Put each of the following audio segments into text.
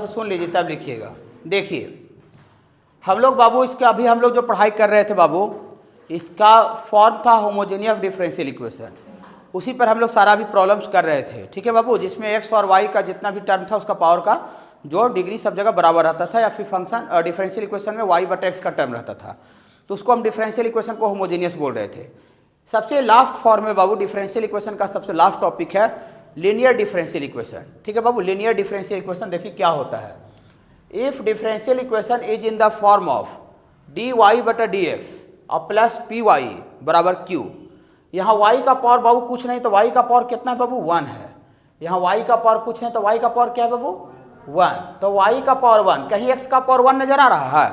से सुन लीजिए तब लिखिएगा। देखिए हम लोग बाबू इसका अभी हम लोग जो पढ़ाई कर रहे थे बाबू, इसका फॉर्म था होमोजेनियस डिफरेंशियल इक्वेशन, उसी पर हम लोग सारा भी प्रॉब्लम्स कर रहे थे। ठीक है बाबू, जिसमें एक्स और वाई का जितना भी टर्म था उसका पावर का जो डिग्री सब जगह बराबर रहता था, या फिर फंक्शन डिफरेंशियल इक्वेशन में वाई बटा एक्स का टर्म रहता था, तो उसको हम डिफरेंशियल इक्वेशन को होमोजेनियस बोल रहे थे। सबसे लास्ट फॉर्म में बाबू डिफरेंशियल इक्वेशन का सबसे लास्ट टॉपिक है लीनियर डिफरेंशियल इक्वेशन। ठीक है बाबू, लीनियर डिफरेंशियल इक्वेशन देखिए क्या होता है। If differential equation is in the form of d y बटा डी एक्स और प्लस पी वाई बराबर क्यू। यहाँ y का पावर बाबू कुछ नहीं तो y का पावर कितना है बाबू 1 है। यहाँ y का पावर कुछ नहीं तो y का पावर क्या है बाबू 1, तो y का पावर 1, कहीं x का पावर 1 नजर आ रहा है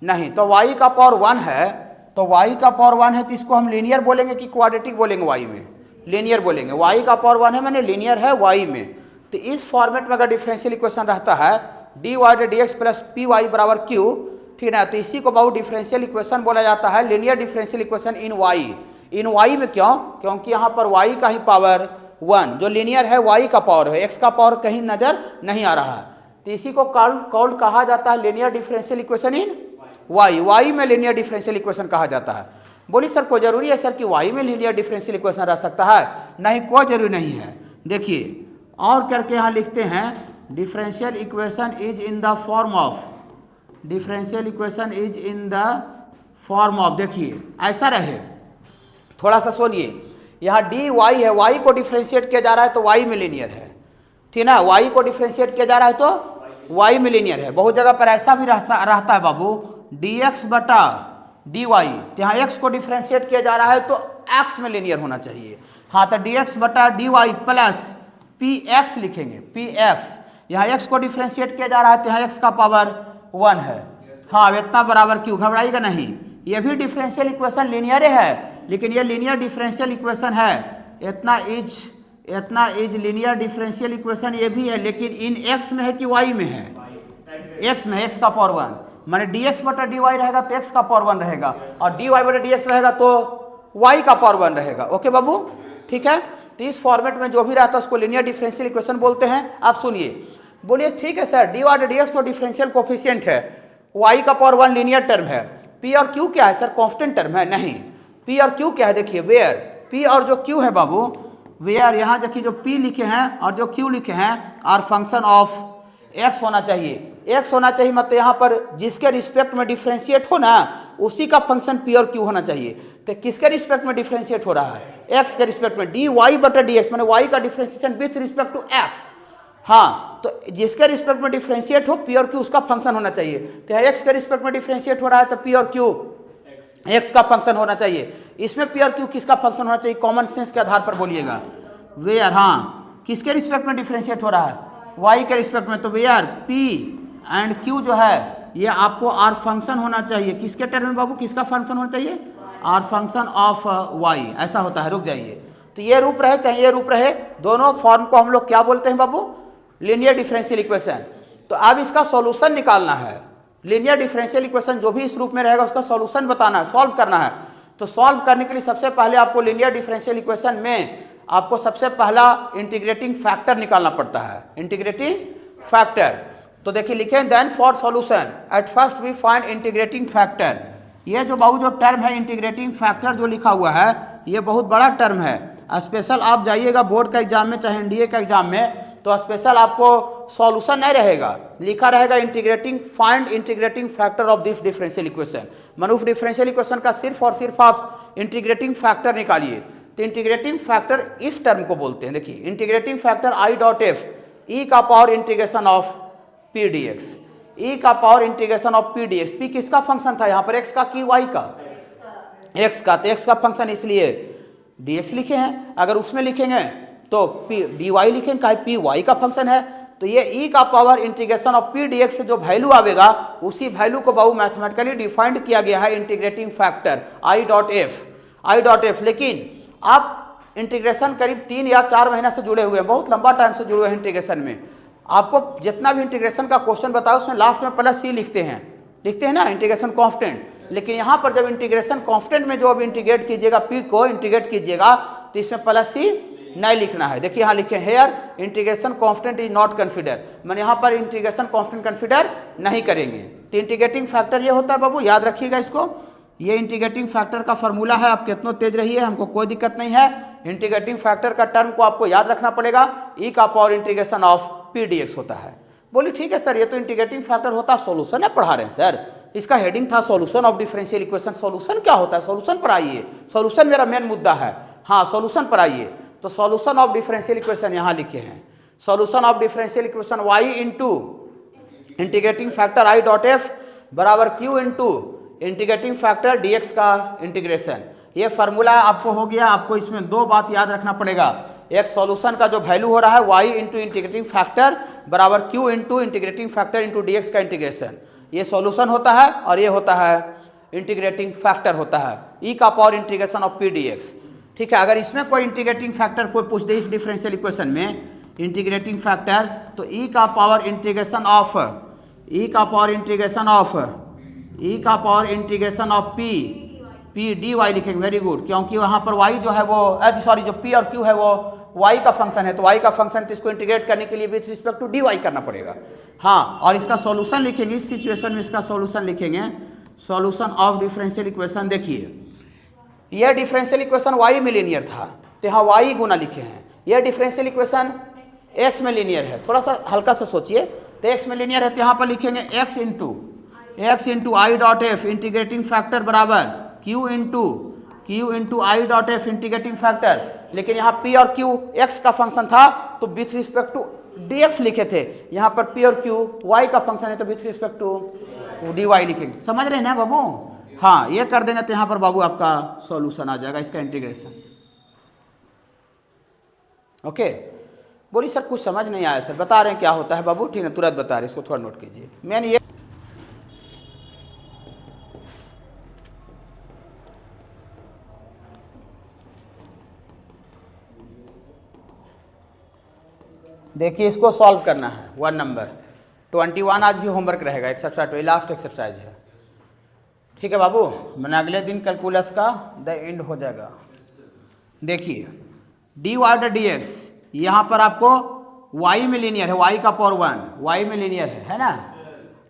नहीं, तो y का पावर 1 है, तो y का पावर 1 है तो इसको हम लीनियर बोलेंगे कि क्वाड्रेटिक बोलेंगे? y में लीनियर बोलेंगे। y का पावर 1 है मैंने लीनियर है y में, तो इस फॉर्मेट में अगर डिफरेंशियल इक्वेशन रहता है d y d x plus p y बराबर क्यू, ठीक है, तो इसी को बाबू डिफरेंशियल इक्वेशन बोला जाता है, linear differential equation in y. In y में क्यों? क्योंकि यहाँ पर y का ही पावर 1 जो लीनियर है y का पावर है, x का पावर कहीं नजर नहीं आ रहा है, तो इसी को कॉल्ड कहा जाता है लीनियर डिफरेंशियल इक्वेशन इन y में लीनियर डिफरेंशियल इक्वेशन कहा जाता है। बोलिए सर कोई जरूरी है सर कि y में लीनियर डिफरेंशियल इक्वेशन रह सकता है? नहीं, कोई जरूरी नहीं है। देखिए और करके यहाँ लिखते हैं differential equation is in the form of, differential equation is in the form of, देखिए ऐसा रहे, थोड़ा सा सुनिए, यहाँ डी वाई है, वाई को डिफ्रेंशिएट किया जा रहा है तो वाई में लीनियर है, ठीक ना, वाई को डिफ्रेंशिएट किया जा रहा है तो वाई में लीनियर है। बहुत जगह पर ऐसा भी रहता है बाबू डी एक्स बटा डी वाई, तो यहाँ एक्स को डिफ्रेंशिएट किया जा रहा है तो एक्स में लीनियर होना चाहिए। हाँ, तो डी एक्स बटा d y plus p x लिखेंगे, पी एक्स, यहाँ एक्स को डिफ्रेंशिएट किया जा रहा है तो यहाँ एक्स का पावर 1 है। हाँ, अब इतना बराबर क्यों, घबराइएगा नहीं, ये भी डिफरेंशियल इक्वेशन लीनियर है, लेकिन ये लीनियर डिफरेंशियल इक्वेशन है, इतना इज लीनियर डिफरेंशियल इक्वेशन ये भी है, लेकिन इन x में है कि y में है? x में, x का पावर 1, माने dx बटा dy रहेगा तो x का पावर 1 रहेगा, और dy बटा dx रहेगा तो y का पावर 1 रहेगा। ओके बाबू, ठीक है, तो इस फॉर्मेट में जो भी रहता है उसको लीनियर डिफरेंशियल इक्वेशन बोलते हैं। आप सुनिए, बोलिए ठीक है सर dy बटा dx तो डिफरेंशियल कोफिशिएंट है, y का पावर 1 लीनियर टर्म है, p और q क्या है सर? कांस्टेंट टर्म है। नहीं, P और Q क्या है? देखिए वेयर P और जो Q है बाबू, वेयर यहाँ देखिए जो P लिखे हैं और जो Q लिखे हैं आर फंक्शन ऑफ X होना चाहिए। X होना चाहिए मतलब यहाँ पर जिसके रिस्पेक्ट में डिफ्रेंशिएट हो ना उसी का फंक्शन P और Q होना चाहिए। तो किसके रिस्पेक्ट में डिफ्रेंशिएट हो रहा है? X के रिस्पेक्ट में, डी वाई बटा डी एक्स मैंने y का differentiation with respect to x। हाँ, तो जिसके रिस्पेक्ट में डिफ्रेंशिएट हो P और Q उसका फंक्शन होना चाहिए। तो x के रिस्पेक्ट में डिफ्रेंशिएट हो रहा है तो P और Q x का फंक्शन होना चाहिए। इसमें P और Q किसका फंक्शन होना चाहिए? कॉमन सेंस के आधार पर बोलिएगा। वेयर, हाँ, किसके रिस्पेक्ट में डिफ्रेंशिएट हो रहा है? y के रिस्पेक्ट में, तो वेयर P एंड Q जो है ये आपको आर फंक्शन होना चाहिए। किसके टर्म में बाबू किसका फंक्शन होना चाहिए? आर फंक्शन ऑफ y, ऐसा होता है। रुक जाइए, तो ये रूप रहे चाहे ये रूप रहे, दोनों फॉर्म को हम लोग क्या बोलते हैं बाबू? Linear differential equation. तो अब इसका सॉल्यूशन निकालना है। लीनियर डिफरेंशियल इक्वेशन जो भी इस रूप में रहेगा उसका सॉल्यूशन बताना है, सॉल्व करना है। तो सॉल्व करने के लिए सबसे पहले आपको लीनियर डिफरेंशियल इक्वेशन में आपको सबसे पहला इंटीग्रेटिंग फैक्टर निकालना पड़ता है, इंटीग्रेटिंग फैक्टर। तो देखिए लिखें then for solution at first we find integrating factor. ये जो बाबू जो टर्म है इंटीग्रेटिंग फैक्टर जो लिखा हुआ है ये बहुत बड़ा टर्म है। स्पेशल आप जाइएगा बोर्ड का एग्जाम में चाहे एनडीए का एग्जाम में तो स्पेशल आपको सॉल्यूशन नहीं रहेगा, लिखा रहेगा integrating find integrating factor of this differential equation. मनुष्य डिफरेंशियल इक्वेशन का सिर्फ और सिर्फ आप इंटीग्रेटिंग फैक्टर निकालिए। तो इंटीग्रेटिंग फैक्टर इस टर्म को बोलते हैं, देखिए integrating factor I dot F e का power integration of p d x, e का power integration of p d x. P किसका फंक्शन था यहाँ पर? एक्स का कि वाई का? एक्स का, तो एक्स का फंक्शन इसलिए डी एक्स लिखे हैं। अगर उसमें लिखेंगे तो पी डी वाई लिखेंगे, का पी वाई का फंक्शन है। तो ये ई का power integration of p d x से जो वैल्यू आवेगा उसी वैल्यू को बाबू मैथमेटिकली डिफाइंड किया गया है integrating factor I dot F, I dot F. लेकिन आप इंटीग्रेशन करीब 3 या 4 महीना से जुड़े हुए हैं, बहुत लंबा टाइम से जुड़े हुए हैं इंटीग्रेशन में। आपको जितना भी इंटीग्रेशन का क्वेश्चन बताओ उसमें लास्ट में प्लस सी लिखते हैं ना, इंटीग्रेशन कांस्टेंट। लेकिन यहाँ पर जब इंटीग्रेशन कांस्टेंट में जो अब इंटीग्रेट कीजिएगा पी को इंटीग्रेट कीजिएगा तो इसमें प्लस सी नहीं लिखना है। देखिए यहाँ लिखे here integration constant is not consider, मैंने यहाँ पर इंटीग्रेशन कांस्टेंट कंसीडर नहीं करेंगे। तो इंटीग्रेटिंग फैक्टर ये होता है बाबू, याद रखिएगा इसको, ये इंटीग्रेटिंग फैक्टर का फॉर्मूला है। आप कितना तेज रहिए, हमको कोई दिक्कत नहीं है। इंटीग्रेटिंग फैक्टर का टर्म को आपको याद रखना पड़ेगा, ई का power integration of p d x होता है। बोलिए ठीक है सर, ये तो इंटीग्रेटिंग फैक्टर होता है, सॉल्यूशन है पढ़ा रहे हैं सर, इसका हेडिंग था solution of differential equation. Solution क्या होता है, सॉल्यूशन पर आइए, सॉल्यूशन मेरा मेन मुद्दा है। हाँ सॉल्यूशन पर आइए। तो सॉल्यूशन ऑफ डिफरेंशियल इक्वेशन यहाँ लिखे हैं, solution of differential equation y into integrating factor I dot F बराबर q into integrating factor d x का इंटीग्रेशन। ये फार्मूला आपको हो गया। आपको इसमें दो बात याद रखना पड़ेगा, एक सॉल्यूशन का जो वैल्यू हो रहा है वाई इंटू इंटीग्रेटिंग फैक्टर बराबर q into integrating factor into D x का इंटीग्रेशन, ये सॉल्यूशन होता है और ये होता है इंटीग्रेटिंग फैक्टर होता है, ई का power integration of p d x. ठीक है, अगर इसमें कोई इंटीग्रेटिंग फैक्टर कोई पूछ दे इस डिफरेंशियल इक्वेशन में इंटीग्रेटिंग फैक्टर, तो ई का पावर इंटीग्रेशन ऑफ ई का पावर इंटीग्रेशन ऑफ ई का power integration of p d y लिखेंगे। वेरी गुड, क्योंकि वहाँ पर वाई जो है वो सॉरी जो पी और क्यू है वो वाई का फंक्शन है, तो वाई का फंक्शन तो इसको इंटीग्रेट करने के लिए with respect to d y करना पड़ेगा। हाँ, और इसका सॉल्यूशन लिखेंगे, इस सिचुएशन में इसका सॉल्यूशन लिखेंगे, सॉल्यूशन ऑफ डिफरेंशियल इक्वेशन। देखिए यह डिफरेंशियल इक्वेशन वाई में लीनियर था, तो यहाँ वाई गुना लिखे हैं। यह डिफरेंशियल इक्वेशन एक्स में लीनियर है, थोड़ा सा हल्का सा सोचिए, तो एक्स में लीनियर है तो यहाँ पर लिखेंगे x into I dot F integrating factor बराबर q into I dot F integrating factor. लेकिन यहाँ पी और क्यू एक्स का फंक्शन था तो with respect to d x लिखे थे, यहाँ पर पी और क्यू वाई का फंक्शन है तो with respect to d y लिखेंगे। समझ रहे हैं ना बाबू? हाँ, ये कर देंगे तो यहाँ पर बाबू आपका सॉल्यूशन आ जाएगा, इसका इंटीग्रेशन। ओके, बोली सर कुछ समझ नहीं आया सर, बता रहे हैं क्या होता है बाबू? ठीक है, तुरंत बता रहे, इसको थोड़ा नोट कीजिए। मैंने ये देखिए इसको सॉल्व करना है, 1 नंबर 21 आज भी होमवर्क रहेगा, एक्सरसाइज लास्ट एक्सरसाइज है। ठीक है बाबू, मैंने अगले दिन कैलकुलस का द एंड हो जाएगा। देखिए डी वाई डी एक्स, यहाँ पर आपको वाई में लीनियर है, वाई का पावर 1 वाई में लीनियर है ना,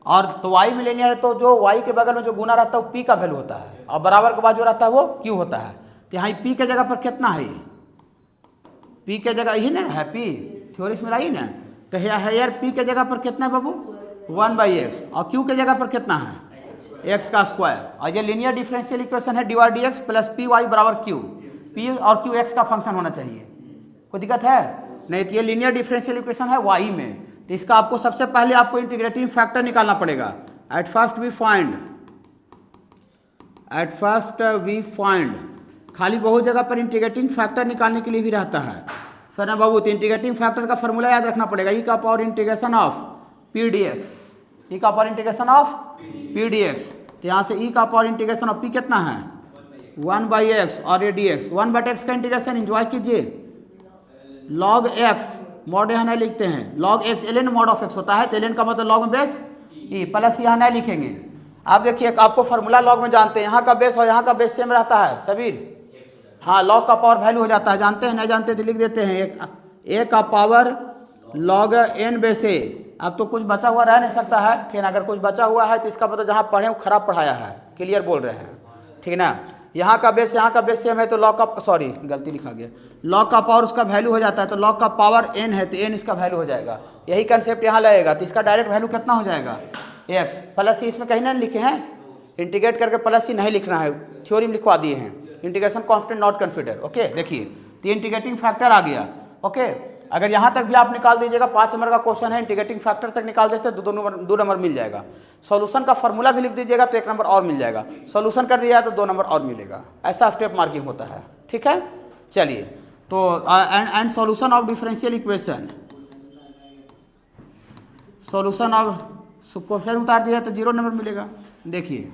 और तो वाई में लीनियर है तो जो वाई के बगल में जो गुना रहता है वो पी का वैल्यू होता है और बराबर के बाद जो रहता है वो क्यू होता है। तो यहाँ पी के जगह पर कितना है, पी के जगह यही ना है, पी थ्योरी में लाई ना, तो हेयर पी के जगह पर कितना है बाबू 1/x, और क्यू के जगह पर कितना है x का स्क्वायर, और ये लीनियर डिफरेंशियल इक्वेशन है d y d x plus p y बराबर क्यू, पी और क्यू x का फंक्शन होना चाहिए। कोई दिक्कत है नहीं? तो ये लीनियर डिफरेंशियल इक्वेशन है y में, तो इसका आपको सबसे पहले आपको इंटीग्रेटिंग फैक्टर निकालना पड़ेगा। एट फर्स्ट वी फाइंड खाली बहुत जगह पर इंटीग्रेटिंग फैक्टर निकालने के लिए भी रहता है सर ना बाबू, तो इंटीग्रेटिंग फैक्टर का फॉर्मूला याद रखना पड़ेगा, ई का power integration of p d x, e का power integration of p d x. तो यहाँ से ई का पावर इंटीग्रेशन ऑफ पी कितना है 1/x और ये डी एक्स, 1/x का इंटीग्रेशन एंजॉय कीजिए, log x मॉड यहाँ नहीं लिखते हैं, log x ln mod of x होता है, तो ln का मतलब log में बेस ई प्लस यहाँ नहीं लिखेंगे। आप देखिए आपको फार्मूला log में जानते हैं, यहाँ का बेस और यहाँ का बेस सेम रहता है सबीर। हाँ, log का पावर वैल्यू हो जाता है, जानते हैं नहीं जानते तो लिख देते हैं, एक का पावर log n बेस ए। अब तो कुछ बचा हुआ रह नहीं सकता है, ठीक है, अगर कुछ बचा हुआ है तो इसका मतलब जहाँ पढ़े वो खराब पढ़ाया है, क्लियर बोल रहे हैं, ठीक है ना। यहाँ का बेस सेम है तो log का सॉरी गलती लिखा गया, log का पावर उसका वैल्यू हो जाता है, तो log का पावर n है तो n इसका वैल्यू हो जाएगा। यही कंसेप्ट यहाँ लगेगा, तो इसका डायरेक्ट वैल्यू कितना हो जाएगा x प्लस सी, इसमें कहीं नहीं लिखे हैं, इंटीग्रेट करके प्लस सी नहीं लिखना है, थ्योरी में लिखवा दिए हैं, integration constant not consider. Okay, देखिए तो इंटीग्रेटिंग फैक्टर आ गया। ओके, अगर यहाँ तक भी आप निकाल दीजिएगा, 5 नंबर का क्वेश्चन है, इंटीग्रेटिंग फैक्टर तक निकाल देते हैं तो 2 नंबर मिल जाएगा। सॉल्यूशन का फॉर्मूला भी लिख दीजिएगा तो 1 नंबर और मिल जाएगा, सॉल्यूशन कर दिया तो 2 नंबर और मिलेगा, ऐसा स्टेप मार्किंग होता है। ठीक है, चलिए तो and solution of differential equation, solution of question उतार दिया तो 0 नंबर मिलेगा। देखिए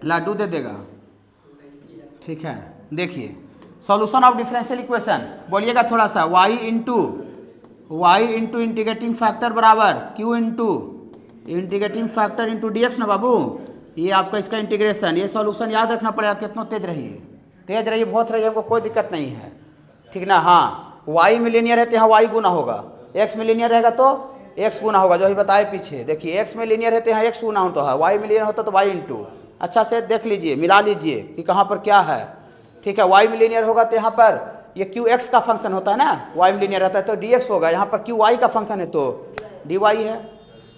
लाडू दे देगा, ठीक है। देखिए सॉल्यूशन ऑफ डिफरेंशियल इक्वेशन बोलिएगा थोड़ा सा, y इंटू इंटीग्रेटिंग फैक्टर बराबर q into integrating factor into D x ना बाबू, ये आपका इसका इंटीग्रेशन, ये सॉल्यूशन याद रखना पड़ेगा। कितना तेज रहिए, बहुत रहिए, हमको कोई दिक्कत नहीं है, ठीक ना। हाँ, वाई में लीनियर है तो यहाँ वाई गुना होगा, एक्स में लीनियर रहेगा तो एक्स गुना होगा, जो ही बताए पीछे। देखिए एक्स में लीनियर है तो यहाँ एक्स गुना होता है, वाई में लीनियर होता तो वाई इंटू। अच्छा से देख लीजिए, मिला लीजिए कि कहाँ पर क्या है। ठीक है, वाई में लीनियर होगा तो यहाँ पर ये क्यू एक्स का फंक्शन होता है ना, वाई में लीनियर रहता है तो डी एक्स होगा, यहाँ पर क्यू वाई का फंक्शन है तो डी वाई है।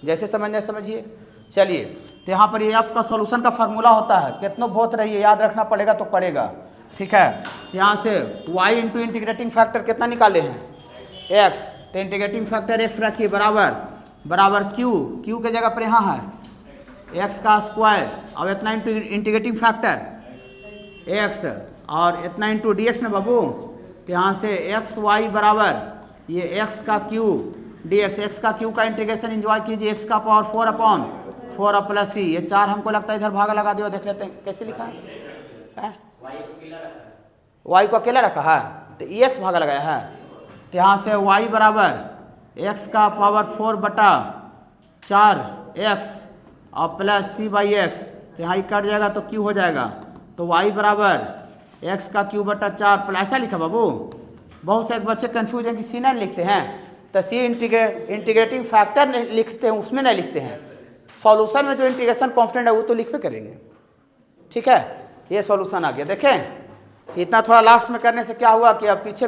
जैसे समझना समझिए। चलिए, तो यहाँ पर ये आपका सॉल्यूशन का फार्मूला होता है, कितनों बहुत रहिए, याद रखना पड़ेगा तो पड़ेगा। ठीक है, तो यहाँ से y इंटू इंटीग्रेटिंग फैक्टर कितना निकाले हैं, x, तो इंटीग्रेटिंग फैक्टर x रखिए बराबर q के जगह पर यहाँ है x का स्क्वायर, अब इतना इंटू इंटीग्रेटिंग फैक्टर x और इतना इंटू dx ना बाबू। तो यहाँ से एक्स वाई बराबर ये x का q dx, x का q का इंटीग्रेशन इंजॉय कीजिए, x का पावर 4/4 और प्लस c, ये 4 हमको लगता है इधर भागा लगा दिया, देख लेते हैं कैसे लिखा है। y को अकेला रखा है तो एक्स भागा लगाया है, तो यहाँ से y बराबर x का पावर 4/4x और प्लस c बाई एक्स, तो यहाँ कट जाएगा तो q हो जाएगा, तो y बराबर x का q/4 ऐसा लिखा बाबू। बहुत से बच्चे कन्फ्यूज हैं कि c नहीं लिखते हैं, तो c इंटीग्रेटिंग फैक्टर लिखते हैं, उसमें नहीं लिखते हैं। सॉल्यूशन में जो इंटीग्रेशन कांस्टेंट है वो तो लिखते करेंगे। ठीक है, ये सॉल्यूशन आ गया। देखें इतना थोड़ा लास्ट में करने से क्या हुआ कि अब पीछे